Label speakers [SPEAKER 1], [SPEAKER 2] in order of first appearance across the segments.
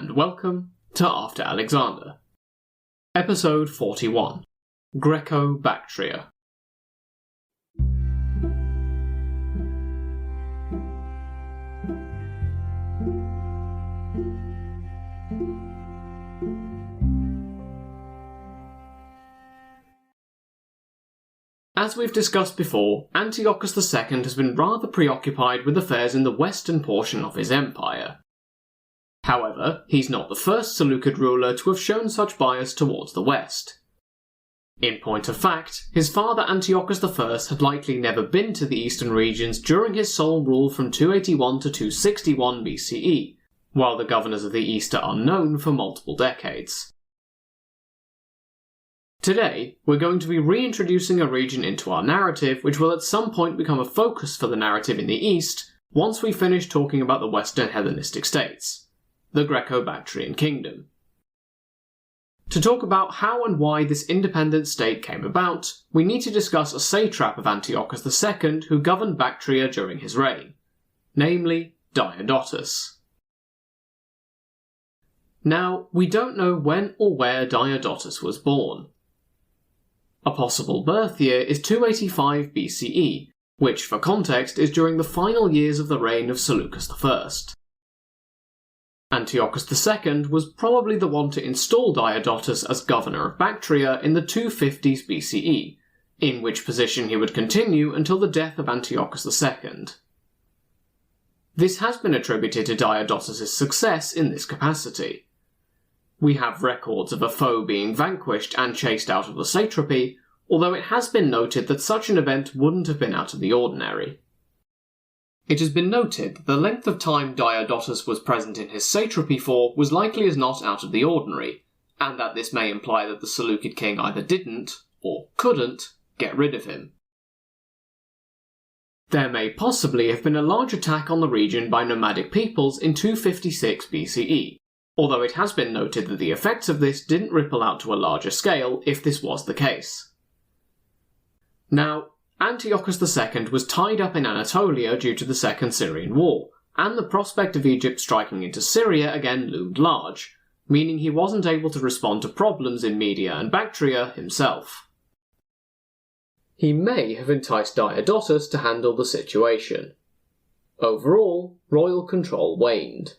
[SPEAKER 1] and welcome to After Alexander. Episode 41, Greco-Bactria. As we've discussed before, Antiochus II has been rather preoccupied with affairs in the western portion of his empire. However, he's not the first Seleucid ruler to have shown such bias towards the west. In point of fact, his father Antiochus I had likely never been to the eastern regions during his sole rule from 281 to 261 BCE, while the governors of the east are unknown for multiple decades. Today, we're going to be reintroducing a region into our narrative which will at some point become a focus for the narrative in the east once we finish talking about the western Hellenistic states, the Greco-Bactrian Kingdom. To talk about how and why this independent state came about, we need to discuss a satrap of Antiochus II who governed Bactria during his reign, namely Diodotus. Now, we don't know when or where Diodotus was born. A possible birth year is 285 BCE, which, for context, is during the final years of the reign of Seleucus I. Antiochus II was probably the one to install Diodotus as governor of Bactria in the 250s BCE, in which position he would continue until the death of Antiochus II. This has been attributed to Diodotus' success in this capacity. We have records of a foe being vanquished and chased out of the satrapy, although it has been noted that such an event wouldn't have been out of the ordinary. It has been noted that the length of time Diodotus was present in his satrapy for was likely as not out of the ordinary, and that this may imply that the Seleucid king either didn't, or couldn't, get rid of him. There may possibly have been a large attack on the region by nomadic peoples in 256 BCE, although it has been noted that the effects of this didn't ripple out to a larger scale if this was the case. Now, Antiochus II was tied up in Anatolia due to the Second Syrian War, and the prospect of Egypt striking into Syria again loomed large, meaning he wasn't able to respond to problems in Media and Bactria himself. He may have enticed Diodotus to handle the situation. Overall, royal control waned.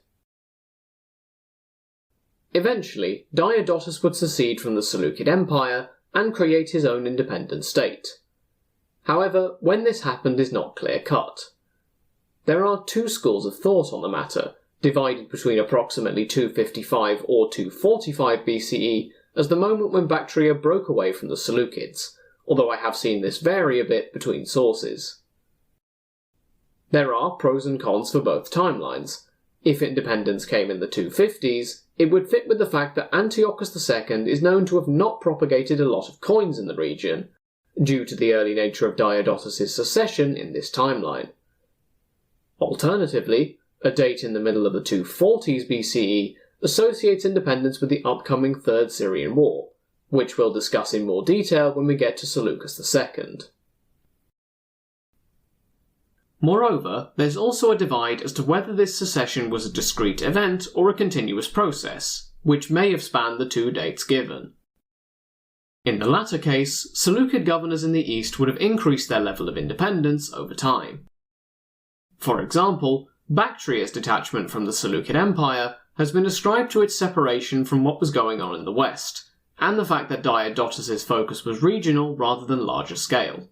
[SPEAKER 1] Eventually, Diodotus would secede from the Seleucid Empire and create his own independent state. However, when this happened is not clear-cut. There are two schools of thought on the matter, divided between approximately 255 or 245 BCE as the moment when Bactria broke away from the Seleucids, although I have seen this vary a bit between sources. There are pros and cons for both timelines. If independence came in the 250s, it would fit with the fact that Antiochus II is known to have not propagated a lot of coins in the region, due to the early nature of Diodotus' succession in this timeline. Alternatively, a date in the middle of the 240s BCE associates independence with the upcoming Third Syrian War, which we'll discuss in more detail when we get to Seleucus II. Moreover, there's also a divide as to whether this secession was a discrete event or a continuous process, which may have spanned the two dates given. In the latter case, Seleucid governors in the east would have increased their level of independence over time. For example, Bactria's detachment from the Seleucid Empire has been ascribed to its separation from what was going on in the west, and the fact that Diodotus' focus was regional rather than larger scale.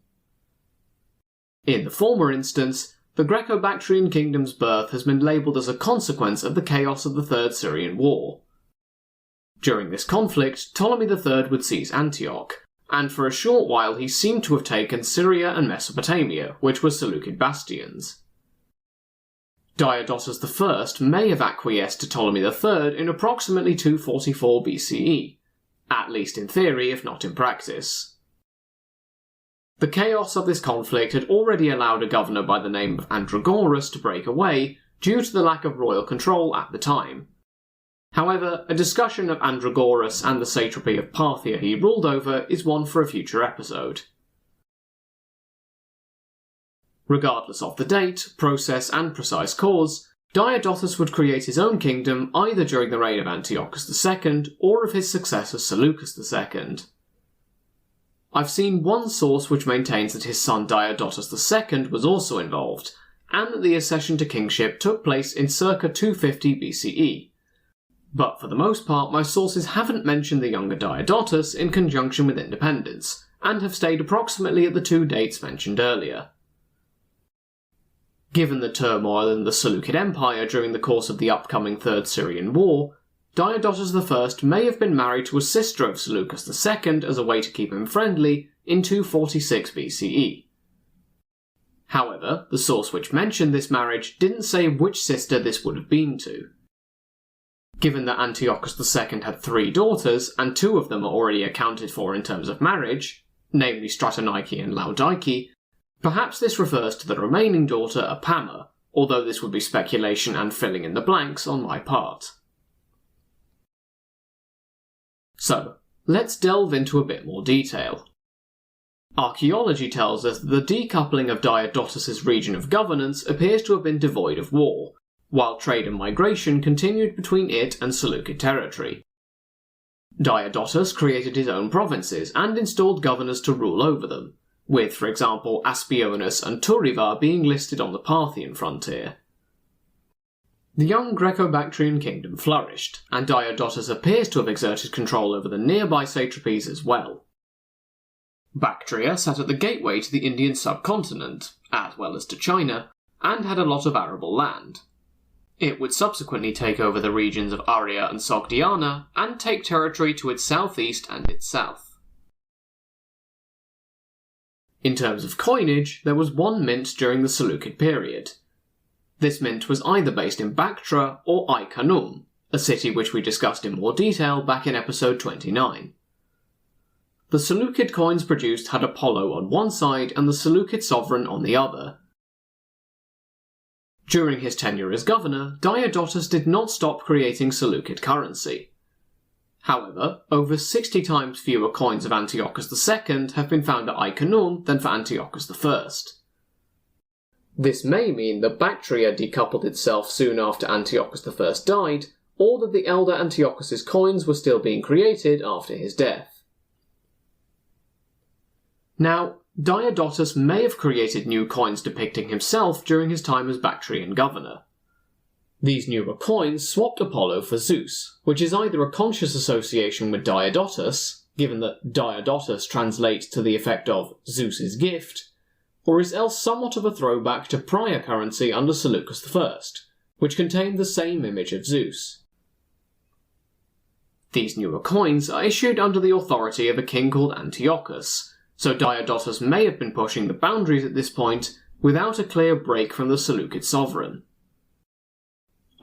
[SPEAKER 1] In the former instance, the Greco-Bactrian Kingdom's birth has been labelled as a consequence of the chaos of the Third Syrian War. During this conflict, Ptolemy III would seize Antioch, and for a short while he seemed to have taken Syria and Mesopotamia, which were Seleucid bastions. Diodotus I may have acquiesced to Ptolemy III in approximately 244 BCE, at least in theory if not in practice. The chaos of this conflict had already allowed a governor by the name of Andragoras to break away due to the lack of royal control at the time. However, a discussion of Andragoras and the satrapy of Parthia he ruled over is one for a future episode. Regardless of the date, process and precise cause, Diodotus would create his own kingdom either during the reign of Antiochus II or of his successor Seleucus II. I've seen one source which maintains that his son Diodotus II was also involved, and that the accession to kingship took place in circa 250 BCE. But for the most part, my sources haven't mentioned the younger Diodotus in conjunction with independence, and have stayed approximately at the two dates mentioned earlier. Given the turmoil in the Seleucid Empire during the course of the upcoming Third Syrian War, Diodotus I may have been married to a sister of Seleucus II as a way to keep him friendly in 246 BCE. However, the source which mentioned this marriage didn't say which sister this would have been to. Given that Antiochus II had 3 daughters, and 2 of them are already accounted for in terms of marriage, namely Stratonike and Laodike, perhaps this refers to the remaining daughter Apama, although this would be speculation and filling in the blanks on my part. So, let's delve into a bit more detail. Archaeology tells us that the decoupling of Diodotus's region of governance appears to have been devoid of war, while trade and migration continued between it and Seleucid territory. Diodotus created his own provinces and installed governors to rule over them, with, for example, Aspionus and Turiva being listed on the Parthian frontier. The young Greco-Bactrian Kingdom flourished, and Diodotus appears to have exerted control over the nearby satrapies as well. Bactria sat at the gateway to the Indian subcontinent, as well as to China, and had a lot of arable land. It would subsequently take over the regions of Aria and Sogdiana, and take territory to its southeast and its south. In terms of coinage, there was one mint during the Seleucid period. This mint was either based in Bactra or Ai-Khanoum, a city which we discussed in more detail back in episode 29. The Seleucid coins produced had Apollo on one side and the Seleucid sovereign on the other. During his tenure as governor, Diodotus did not stop creating Seleucid currency. However, over 60 times fewer coins of Antiochus II have been found at Ai-Khanoum than for Antiochus I. This may mean that Bactria decoupled itself soon after Antiochus I died, or that the elder Antiochus's coins were still being created after his death. Now, Diodotus may have created new coins depicting himself during his time as Bactrian governor. These newer coins swapped Apollo for Zeus, which is either a conscious association with Diodotus, given that Diodotus translates to the effect of Zeus's gift, or is else somewhat of a throwback to prior currency under Seleucus I, which contained the same image of Zeus. These newer coins are issued under the authority of a king called Antiochus, so Diodotus may have been pushing the boundaries at this point without a clear break from the Seleucid sovereign.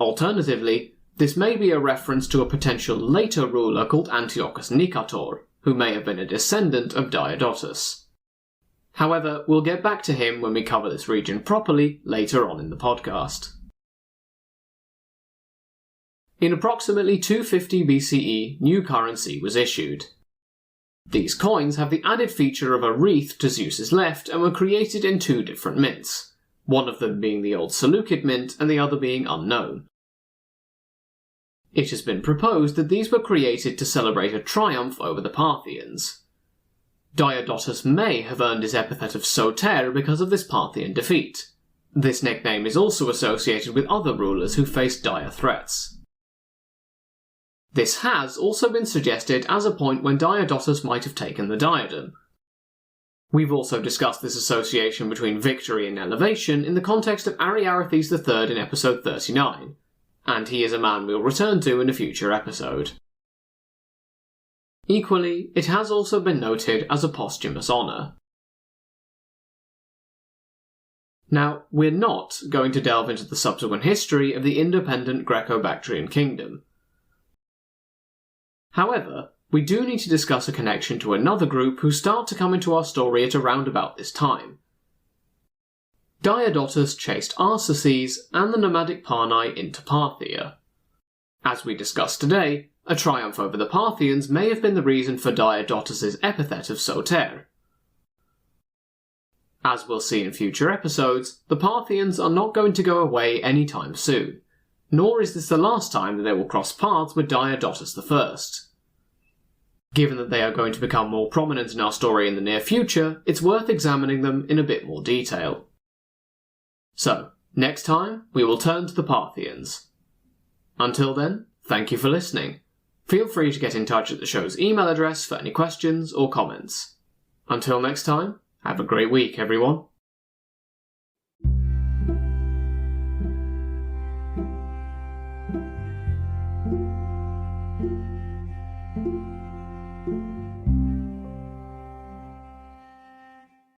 [SPEAKER 1] Alternatively, this may be a reference to a potential later ruler called Antiochus Nicator, who may have been a descendant of Diodotus. However, we'll get back to him when we cover this region properly later on in the podcast. In approximately 250 BCE, new currency was issued. These coins have the added feature of a wreath to Zeus's left and were created in 2 different mints, one of them being the old Seleucid mint and the other being unknown. It has been proposed that these were created to celebrate a triumph over the Parthians. Diodotus may have earned his epithet of Soter because of this Parthian defeat. This nickname is also associated with other rulers who faced dire threats. This has also been suggested as a point when Diodotus might have taken the diadem. We've also discussed this association between victory and elevation in the context of Ariarathes III in episode 39, and he is a man we'll return to in a future episode. Equally, it has also been noted as a posthumous honour. Now, we're not going to delve into the subsequent history of the independent Greco-Bactrian Kingdom. However, we do need to discuss a connection to another group who start to come into our story at around about this time. Diodotus chased Arsaces and the nomadic Parnae into Parthia. As we discussed today, a triumph over the Parthians may have been the reason for Diodotus's epithet of Soter. As we'll see in future episodes, the Parthians are not going to go away anytime soon, nor is this the last time that they will cross paths with Diodotus I. Given that they are going to become more prominent in our story in the near future, it's worth examining them in a bit more detail. So, next time, we will turn to the Parthians. Until then, thank you for listening. Feel free to get in touch at the show's email address for any questions or comments. Until next time, have a great week, everyone.